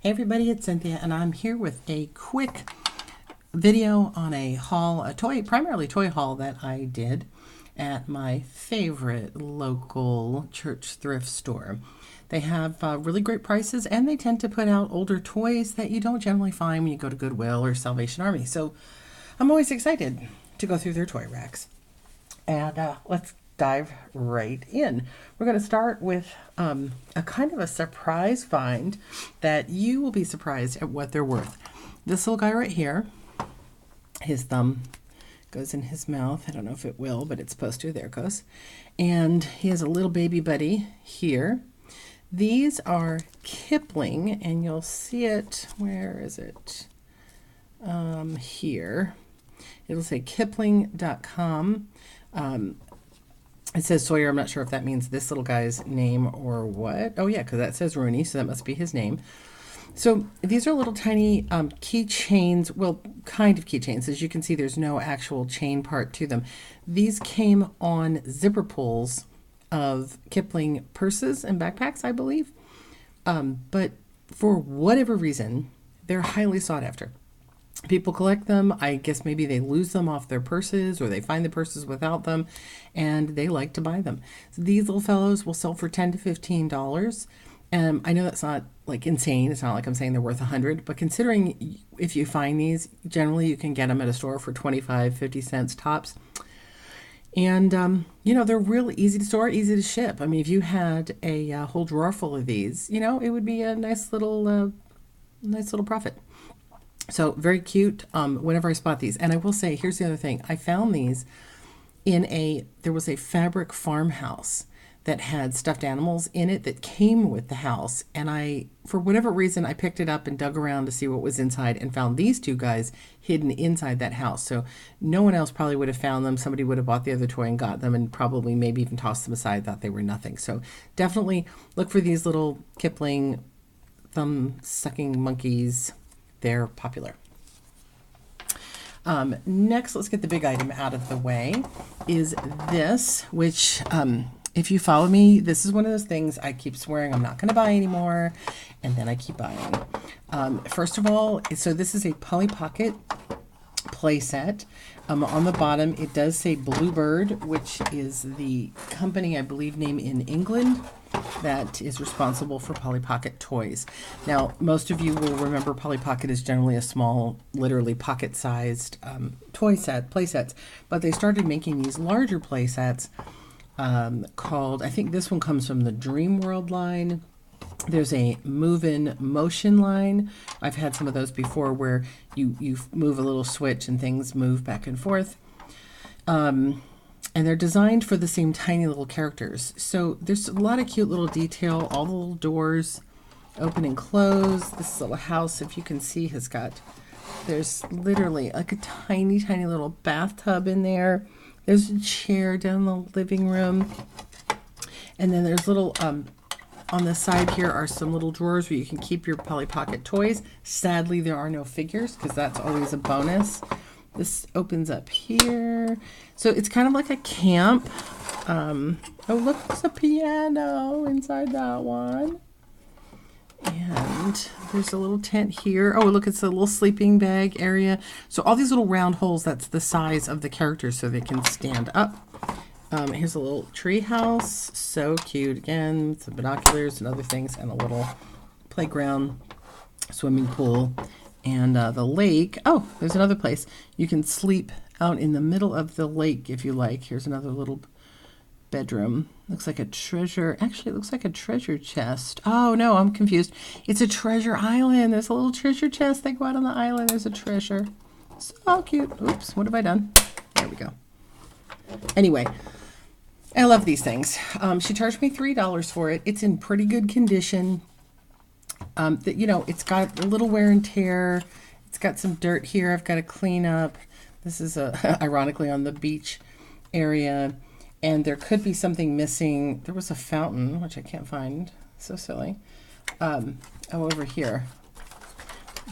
Hey everybody, it's Cynthia, and I'm here with a quick video on a haul, primarily toy haul that I did at my favorite local church thrift store. They have really great prices, and they tend to put out older toys that you don't generally find when you go to Goodwill or Salvation Army. So I'm always excited to go through their toy racks. And let's dive right in. We're going to start with a kind of a surprise find that you will be surprised at what they're worth. This little guy right here, his thumb goes in his mouth. I don't know if it will, but it's supposed to. There it goes. And he has a little baby buddy here. These are Kipling, and you'll see it. Where is it? Here. It'll say kipling.com. It says Sawyer. I'm not sure if that means this little guy's name or what. Oh, yeah, because that says Rooney, so that must be his name. So these are little tiny keychains, well, kind of keychains. As you can see, there's no actual chain part to them. These came on zipper pulls of Kipling purses and backpacks, I believe. But for whatever reason, they're highly sought after. People collect them. I guess maybe they lose them off their purses, or they find the purses without them, and they like to buy them. So these little fellows will sell for $10 to $15. I know that's not like insane. It's not like I'm saying they're worth $100, but considering if you find these, generally you can get them at a store for 25, 50 cents tops. And, they're really easy to store, easy to ship. I mean, if you had a whole drawer full of these, it would be a nice little profit. So very cute whenever I spot these. And I will say, here's the other thing. I found these there was a fabric farmhouse that had stuffed animals in it that came with the house. And for whatever reason, I picked it up and dug around to see what was inside and found these two guys hidden inside that house. So no one else probably would have found them. Somebody would have bought the other toy and got them, and probably maybe even tossed them aside, thought they were nothing. So definitely look for these little Kipling thumb-sucking monkeys. They're popular. Next, let's get the big item out of the way, is this, which, if you follow me, this is one of those things I keep swearing I'm not going to buy anymore, and then I keep buying. First of all, so this is a Polly Pocket playset. On the bottom, it does say Bluebird, which is the company, I believe, name in England that is responsible for Polly Pocket toys. Now, most of you will remember Polly Pocket is generally a small, literally pocket-sized playsets, but they started making these larger playsets called, I think this one comes from the Dream World line. There's a move-in motion line. I've had some of those before where you move a little switch and things move back and forth. And they're designed for the same tiny little characters. So there's a lot of cute little detail. All the little doors open and close. This little house, if you can see, there's literally like a tiny, tiny little bathtub in there. There's a chair down in the living room. And then there's little, on the side here are some little drawers where you can keep your Polly Pocket toys. Sadly, there are no figures because that's always a bonus. This opens up here. So it's kind of like a camp. Oh, look, there's a piano inside that one. And there's a little tent here. Oh, look, it's a little sleeping bag area. So all these little round holes, that's the size of the characters so they can stand up. Here's a little tree house. So cute. Again, some binoculars and other things, and a little playground, swimming pool. And the lake. Oh, there's another place. You can sleep out in the middle of the lake if you like. Here's another little bedroom. Looks like a treasure. Actually, it looks like a treasure chest. Oh, no, I'm confused. It's a treasure island. There's a little treasure chest. They go out on the island. There's a treasure. So cute. Oops, what have I done? There we go. Anyway, I love these things. She charged me $3 for it. It's in pretty good condition. It's got a little wear and tear. It's got some dirt here I've got to clean up. This is ironically on the beach area, and there could be something missing. There was a fountain, which I can't find. So silly. Over here.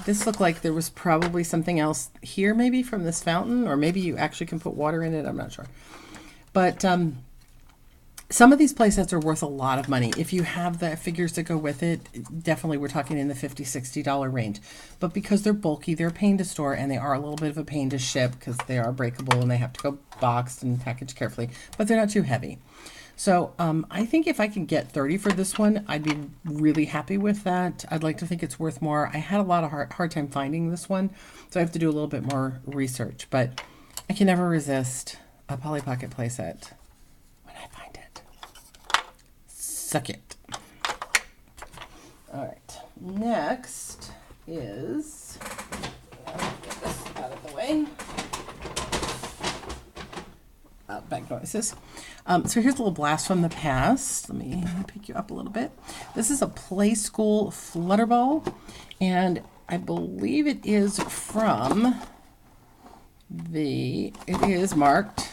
This looked like there was probably something else here, maybe from this fountain, or maybe you actually can put water in it. I'm not sure. But Some of these play sets are worth a lot of money. If you have the figures that go with it, definitely we're talking in the $50, $60 range. But because they're bulky, they're a pain to store, and they are a little bit of a pain to ship because they are breakable and they have to go boxed and packaged carefully, but they're not too heavy. So I think if I can get 30 for this one, I'd be really happy with that. I'd like to think it's worth more. I had a lot of hard time finding this one, so I have to do a little bit more research, but I can never resist a Polly Pocket playset when I find it. Suck it. All right, next is, get this out of the way. Back noises. So here's a little blast from the past. Let me pick you up a little bit. This is a Playskool Flutter ball, and I believe it is from it is marked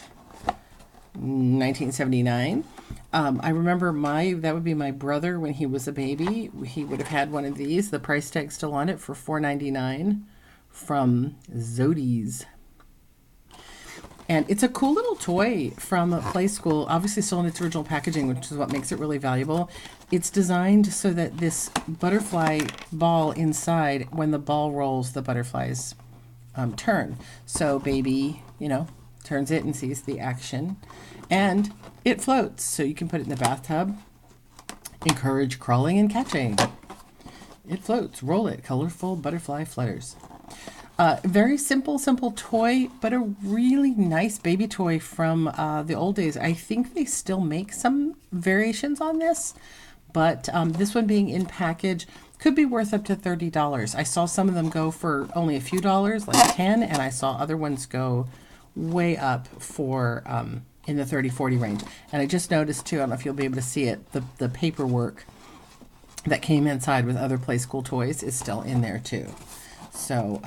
1979. I remember that would be my brother when he was a baby. He would have had one of these. The price tag still on it for $4.99 from Zodi's. And it's a cool little toy from Playskool, obviously still in its original packaging, which is what makes it really valuable. It's designed so that this butterfly ball inside, when the ball rolls, the butterflies turn. So baby, turns it and sees the action. And it floats, so you can put it in the bathtub. Encourage crawling and catching. It floats, roll it, colorful butterfly flutters. Very simple toy, but a really nice baby toy from the old days. I think they still make some variations on this, but this one being in package could be worth up to $30. I saw some of them go for only a few dollars, like 10, and I saw other ones go way up for in the 30, 40 range. And I just noticed too, I don't know if you'll be able to see it, the paperwork that came inside with other Playskool toys is still in there too. So,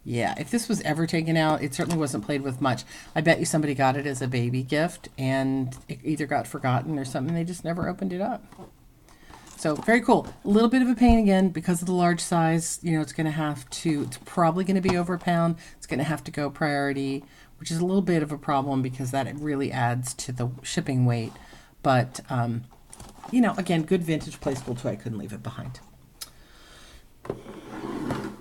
yeah, if this was ever taken out, it certainly wasn't played with much. I bet you somebody got it as a baby gift and it either got forgotten or something. They just never opened it up. So very cool. A little bit of a pain again because of the large size. It's probably going to be over a pound. It's going to have to go priority, which is a little bit of a problem because that really adds to the shipping weight. But, again, good vintage Playskool toy. I couldn't leave it behind.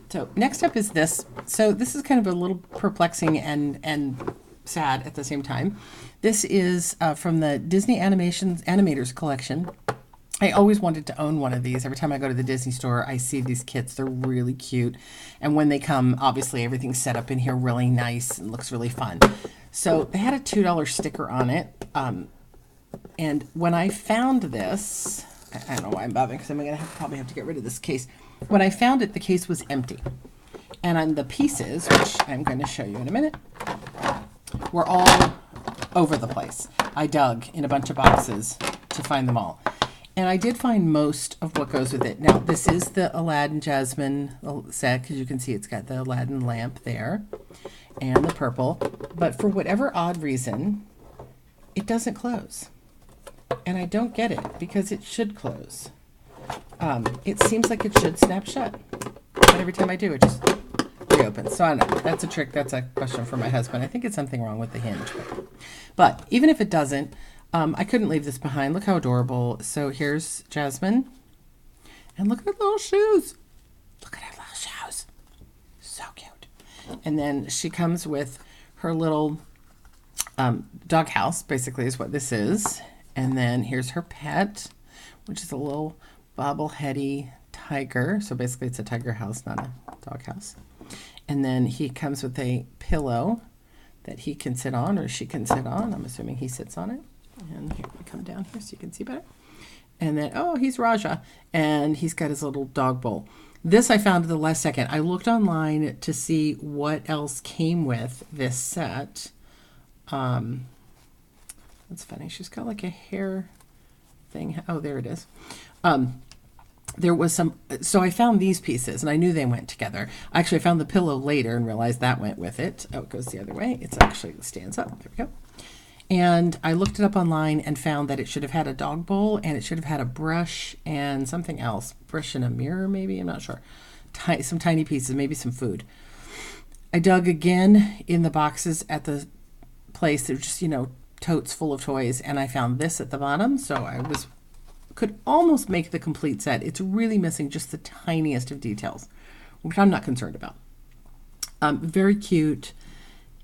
So next up is this. So this is kind of a little perplexing and sad at the same time. This is from the Disney Animators collection. I always wanted to own one of these. Every time I go to the Disney store, I see these kits. They're really cute. And when they come, obviously everything's set up in here really nice and looks really fun. So they had a $2 sticker on it. And when I found this, I don't know why I'm bothering because I'm going to probably have to get rid of this case. When I found it, the case was empty. And on the pieces, which I'm going to show you in a minute, were all over the place. I dug in a bunch of boxes to find them all. And I did find most of what goes with it. Now, this is the Aladdin Jasmine set, because you can see it's got the Aladdin lamp there and the purple. But for whatever odd reason, it doesn't close. And I don't get it, because it should close. It seems like it should snap shut. But every time I do, it just reopens. So I don't know. That's a trick. That's a question for my husband. I think it's something wrong with the hinge. But even if it doesn't, I couldn't leave this behind. Look how adorable. So here's Jasmine. And look at her little shoes. Look at her little shoes. So cute. And then she comes with her little doghouse, basically is what this is. And then here's her pet, which is a little bobbleheady tiger. So basically it's a tiger house, not a dog house. And then he comes with a pillow that he can sit on, or she can sit on. I'm assuming he sits on it. And here, we come down here so you can see better. And then, oh, he's Raja. And he's got his little dog bowl. This I found at the last second. I looked online to see what else came with this set. That's funny. She's got like a hair thing. Oh, there it is. There was some, so I found these pieces and I knew they went together. Actually, I found the pillow later and realized that went with it. Oh, it goes the other way. It's actually, it stands up. There we go. And I looked it up online and found that it should have had a dog bowl and it should have had a brush and something else. Brush and a mirror, maybe? I'm not sure. Some tiny pieces, maybe some food. I dug again in the boxes at the place. They're just, totes full of toys, and I found this at the bottom, so I could almost make the complete set. It's really missing just the tiniest of details, which I'm not concerned about. Very cute.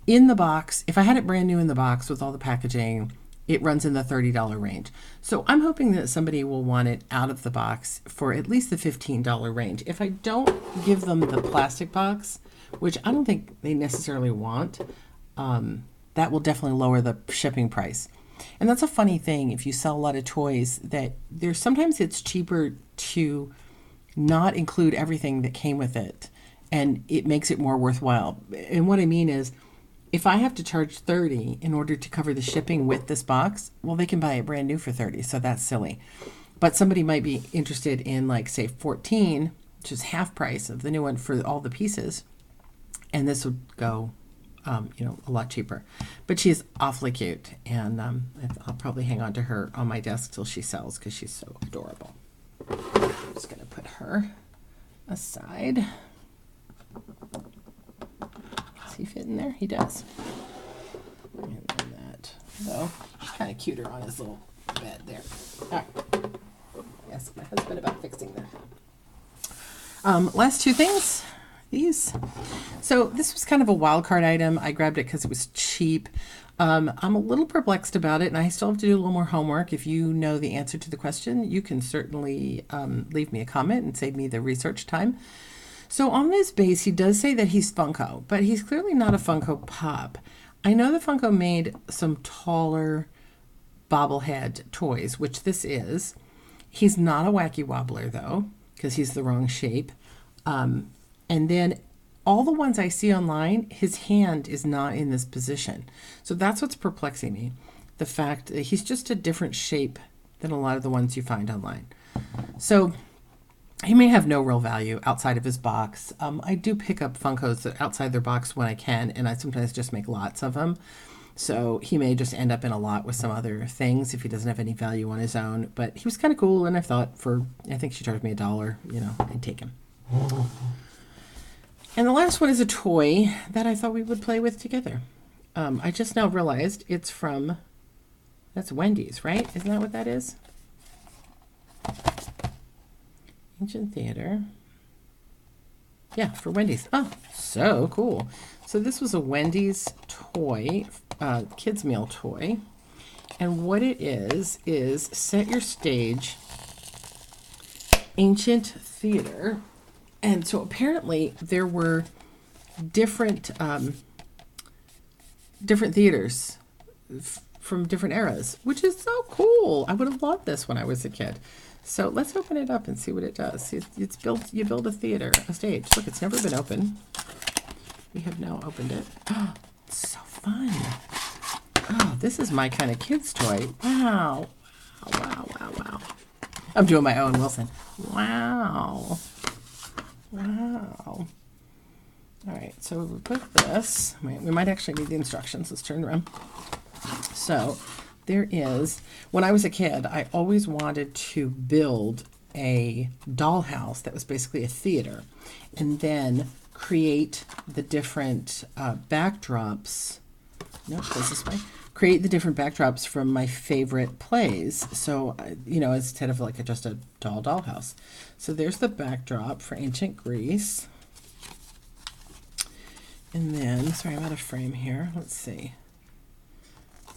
In the box, if I had it brand new in the box with all the packaging, it runs in the $30 range. So I'm hoping that somebody will want it out of the box for at least the $15 range. If I don't give them the plastic box, which I don't think they necessarily want, that will definitely lower the shipping price. And that's a funny thing if you sell a lot of toys, that sometimes it's cheaper to not include everything that came with it, and it makes it more worthwhile. And what I mean is, if I have to charge $30 in order to cover the shipping with this box, well, they can buy it brand new for $30, so that's silly. But somebody might be interested in, like, say, $14, which is half price of the new one for all the pieces, and this would go a lot cheaper. But she's awfully cute, and I'll probably hang on to her on my desk till she sells because she's so adorable. I'm just going to put her aside. Does he fit in there? He does. And then that, though, he's kind of cuter on his little bed there. All right. Yes, my husband about fixing that. Last two things. These. So this was kind of a wild card item. I grabbed it because it was cheap. I'm a little perplexed about it, and I still have to do a little more homework. If you know the answer to the question, you can certainly leave me a comment and save me the research time. So on this base, he does say that he's Funko, but he's clearly not a Funko Pop. I know that Funko made some taller bobblehead toys, which this is. He's not a wacky wobbler, though, because he's the wrong shape. And then all the ones I see online, his hand is not in this position. So that's what's perplexing me. The fact that he's just a different shape than a lot of the ones you find online. So he may have no real value outside of his box. I do pick up Funkos outside their box when I can, and I sometimes just make lots of them. So he may just end up in a lot with some other things if he doesn't have any value on his own. But he was kind of cool, and I thought I think she charged me $1, I'd take him. And the last one is a toy that I thought we would play with together. I just now realized that's Wendys, right? Isn't that what that is? Ancient Theater. Yeah, for Wendys. Oh, so cool. So this was a Wendys toy, kids meal toy. And what it is Set Your Stage, Ancient Theater. And so apparently there were different theaters from different eras, which is so cool. I would have loved this when I was a kid. So let's open it up and see what it does. It's built. You build a theater, a stage. Look, it's never been open. We have now opened it. Oh, it's so fun. Oh, this is my kind of kid's toy. Wow. Wow, wow, wow. I'm doing my own Wilson. Wow. Wow. All right, so we put this. We might actually need the instructions. Let's turn around. So there is, when I was a kid, I always wanted to build a dollhouse that was basically a theater, and then create the different backdrops. No, it goes this way. Create the different backdrops from my favorite plays. So, instead of like just a dollhouse. So there's the backdrop for ancient Greece. And then, sorry, I'm out of frame here. Let's see.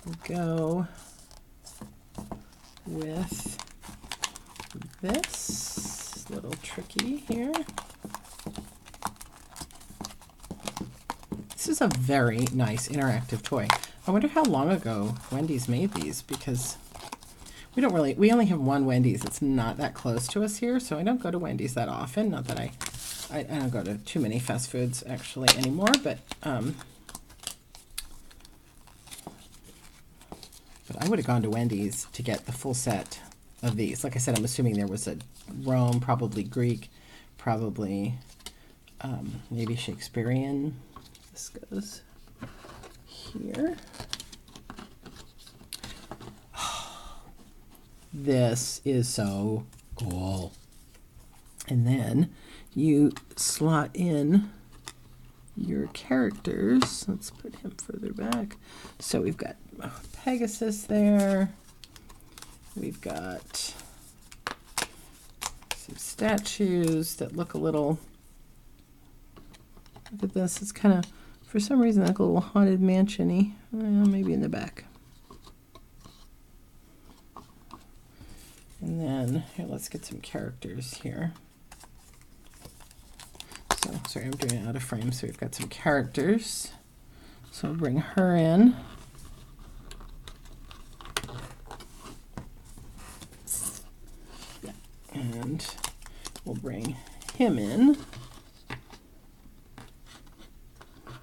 We'll go with this little tricky here. This is a very nice interactive toy. I wonder how long ago Wendys made these, because we only have one Wendys. It's not that close to us here, so I don't go to Wendys that often. Not that I don't go to too many fast foods actually anymore, but I would have gone to Wendys to get the full set of these. Like I said, I'm assuming there was a Rome, probably Greek, probably maybe Shakespearean. This goes here. This is so cool. And then you slot in your characters. Let's put him further back. So we've got Pegasus there. We've got some statues that look a little, look at this, it's kind of, for some reason, like a little haunted mansion-y. Maybe in the back. And then, here, let's get some characters here. So, sorry, I'm doing it out of frame. So we've got some characters. So we'll bring her in. Yeah. And we'll bring him in.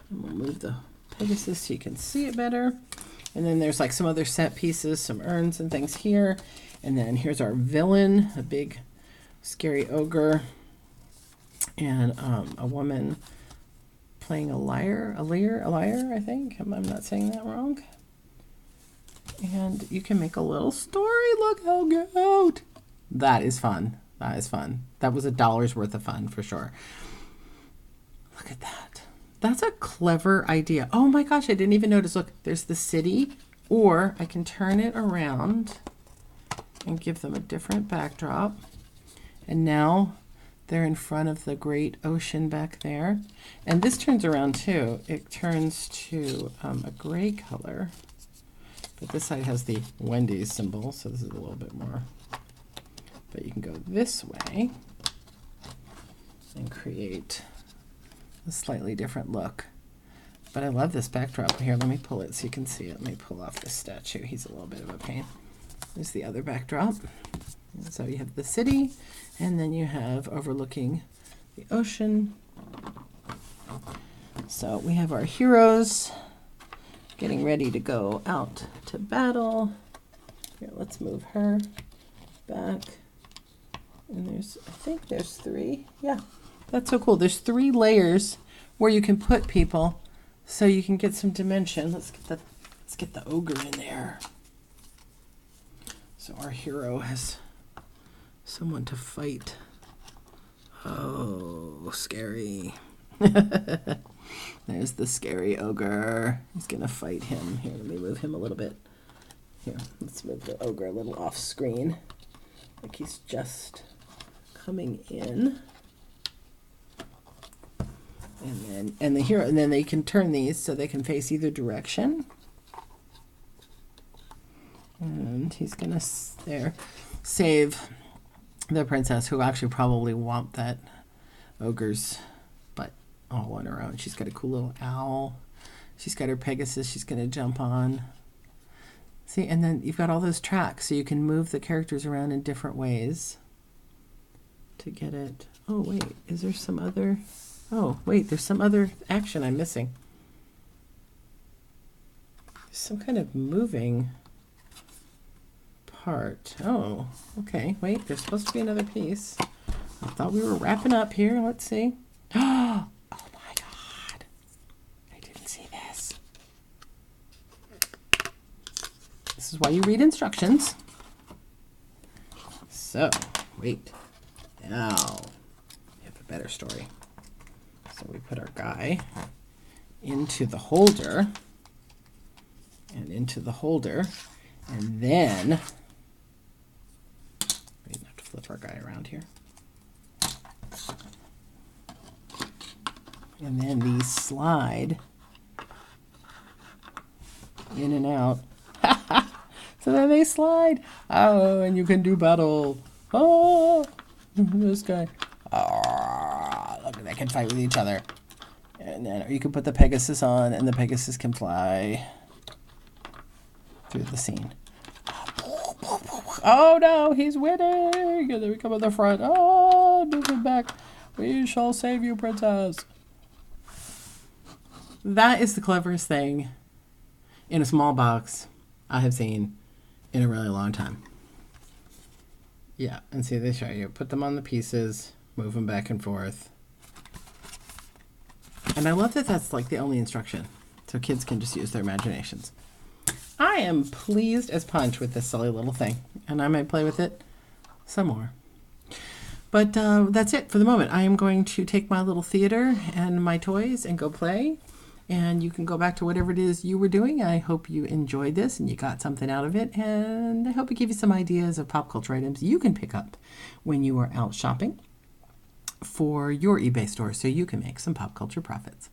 And we'll move the Pegasus so you can see it better. And then there's like some other set pieces, some urns and things here. And then here's our villain, a big scary ogre, and a woman playing a lyre, I think. I'm not saying that wrong. And you can make a little story. Look how cute. That is fun. That is fun. That was $1 worth of fun for sure. Look at that. That's a clever idea. Oh my gosh, I didn't even notice. Look, there's the city, or I can turn it around and give them a different backdrop. And now they're in front of the great ocean back there. And this turns around too. It turns to a gray color. But this side has the Wendys symbol, so this is a little bit more. But you can go this way and create a slightly different look. But I love this backdrop. Here, let me pull it so you can see it. Let me pull off this statue. He's a little bit of a pain. There's the other backdrop. And so you have the city, and then you have overlooking the ocean. So we have our heroes getting ready to go out to battle. Here, let's move her back. And there's, I think there's 3. Yeah, that's so cool. There's 3 layers where you can put people so you can get some dimension. Let's get the ogre in there. So our hero has someone to fight. Oh, scary. There's the scary ogre. He's going to fight him. Here, let me move him a little bit. Here, let's move the ogre a little off screen. Like he's just coming in. And then they can turn these so they can face either direction. And he's going to save the princess, who actually probably want that ogre's butt all on her own. She's got a cool little owl. She's got her Pegasus she's going to jump on. See, and then you've got all those tracks, so you can move the characters around in different ways to get it. Oh, wait, is there some other... Oh, wait, there's some other action I'm missing. There's some kind of moving part. Oh, okay. Wait, there's supposed to be another piece. I thought we were wrapping up here. Let's see. Oh my God. I didn't see this. This is why you read instructions. So, wait. Now, we have a better story. So we put our guy into the holder and into the holder, and then we have to flip our guy around here. And then these slide in and out. So then they slide. Oh, and you can do battle. Oh, this guy. Oh, look, they can fight with each other. And then you can put the Pegasus on, and the Pegasus can fly through the scene. Oh no, he's winning! And then we come at the front. Oh, move it back. We shall save you, princess. That is the cleverest thing in a small box I have seen in a really long time. Yeah, and see, they show you. Put them on the pieces, move them back and forth. And I love that that's like the only instruction, so kids can just use their imaginations. I am pleased as punch with this silly little thing, and I might play with it some more. But that's it for the moment. I am going to take my little theater and my toys and go play. And you can go back to whatever it is you were doing. I hope you enjoyed this and you got something out of it. And I hope it gave you some ideas of pop culture items you can pick up when you are out shopping for your eBay store so you can make some pop culture profits.